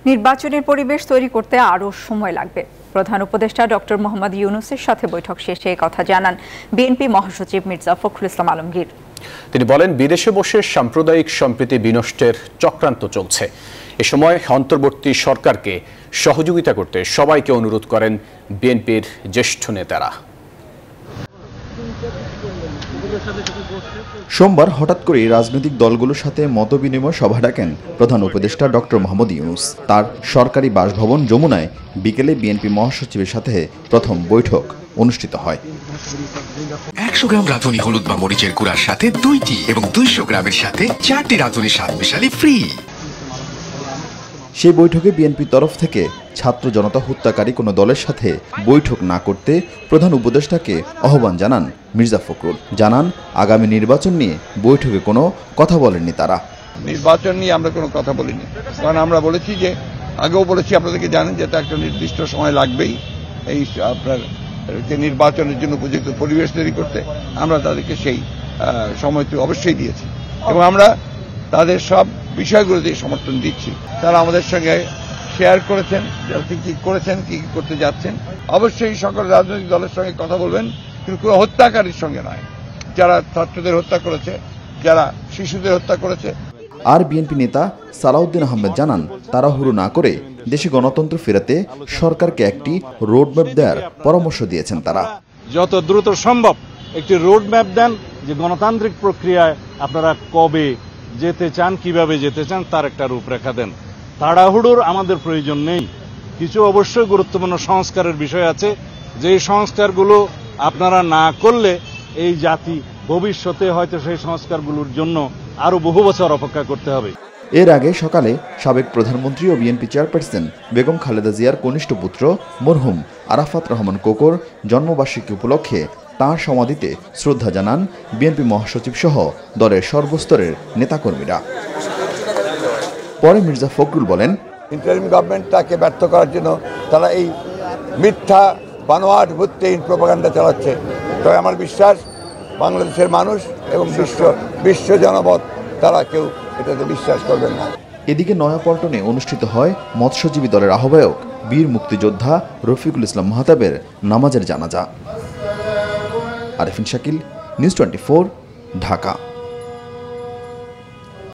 নির্বাচনের পরিবেশ তৈরি করতে আরও সময় লাগবে। প্রধান উপদেষ্টা ডক্টর মোহাম্মদ ইউনূসের সাথে বৈঠক শেষে কথা জানান বিএনপি মহাসচিব মির্জা ফখরুল ইসলাম আলমগীর। তিনি বলেন, বিদেশে বসে সাম্প্রদায়িক সম্প্রীতি বিনষ্টের চক্রান্ত চলছে। এ সময় অন্তর্বর্তী সরকারকে সহযোগিতা করতে সবাইকে অনুরোধ করেন বিএনপির জ্যেষ্ঠ নেতারা। সোমবার হঠাৎ করে রাজনৈতিক দলগুলোর সাথে মতবিনিময় সভা ডাকেন প্রধান উপদেষ্টা ডক্টর মোহাম্মদ ইউনূস। তার সরকারি বাসভবন যমুনায় বিকেলে বিএনপি মহাসচিবের সাথে প্রথম বৈঠক অনুষ্ঠিত হয়। 100 গ্রাম রাঁধুনি হলুদ বা মরিচের গুঁড়ার সাথে 2টি এবং 200 গ্রামের সাথে 4টি রাঁধুনি স্বাদ মিশালি ফ্রি। সেই বৈঠকে বিএনপির তরফ থেকে ছাত্র জনতা হত্যাকারী কোনো দলের সাথে বৈঠক না করতে প্রধান উপদেষ্টাকে আহ্বান জানান মির্জা ফখরুল। জানান, আগামী নির্বাচন নিয়ে বৈঠকে কোনো কথা বলেননি তারা। নির্বাচন নিয়ে আমরা কোনো কথা বলিনি, কারণ আমরা বলেছি যে, আগেও বলেছি, আপনাদেরকে জানেন যে একটা নির্দিষ্ট সময় লাগবেই এই আপনার নির্বাচনের জন্য উপযুক্ত পরিবেশ তৈরি করতে। আমরা তাদেরকে সেই সময়টি অবশ্যই দিয়েছি এবং আমরা তাদের সব বিষয়গুলোতে সমর্থন দিচ্ছি। তারা আমাদের সঙ্গে শেয়ার করেছেন কি করেছেন, কি করতে যাচ্ছেন। অবশ্যই সকল রাজনৈতিক দলের সঙ্গে কথা বলবেন, কিন্তু কোনো হত্যাকারীর সঙ্গে নয়, যারা ছাত্রদের হত্যা করেছে, যারা শিশুদের হত্যা করেছে। আর বিএনপি নেতা সালাউদ্দিন আহমেদ জানান, তাড়াহুড়ো না করে দেশে গণতন্ত্র ফেরাতে সরকারকে একটি রোডম্যাপ দেওয়ার পরামর্শ দিয়েছেন তারা। যত দ্রুত সম্ভব একটি রোডম্যাপ দেন, যে গণতান্ত্রিক প্রক্রিয়ায় আপনারা কবে যেতে চান, কিভাবে যেতে চান, তার একটা রূপরেখা দেন। তাড়াহুড়োর আমাদের প্রয়োজন নেই। কিছু অবশ্যই গুরুত্বপূর্ণ সংস্কারের বিষয় আছে, যে সংস্কারগুলো আপনারা না করলে এই জাতি ভবিষ্যতে হয়তো সেই সংস্কারগুলোর জন্য আরো বহু বছর অপেক্ষা করতে হবে। এর আগে সকালে সাবেক প্রধানমন্ত্রী ও বিএনপি চেয়ারপারসন বেগম খালেদা জিয়ার কনিষ্ঠ পুত্র মরহুম আরাফাত রহমান কোকর জন্মবার্ষিকী উপলক্ষে তাঁর সমাধিতে শ্রদ্ধা জানান বিএনপি মহাসচিব সহ দলের সর্বস্তরের নেতাকর্মীরা। পরে মির্জা ফখরুল বলেন, ইন্টারিম গভর্নমেন্টটাকে ব্যর্থ করার জন্য তারা এই মিথ্যা বানোয়াট ভিত্তিহীন প্রোপাগান্ডা চালাচ্ছে। তবে আমার বিশ্বাস, বাংলাদেশের মানুষ এবং বিশ্ব জনমত তারা কেউ এটাতে বিশ্বাস করবেন না। এদিকে নয়াপল্টনে অনুষ্ঠিত হয় মৎস্যজীবী দলের আহ্বায়ক বীর মুক্তিযোদ্ধা রফিকুল ইসলাম মাহতাবের নামাজের জানাজা। আরিফিন শাকিল, নিউজ 24, ঢাকা।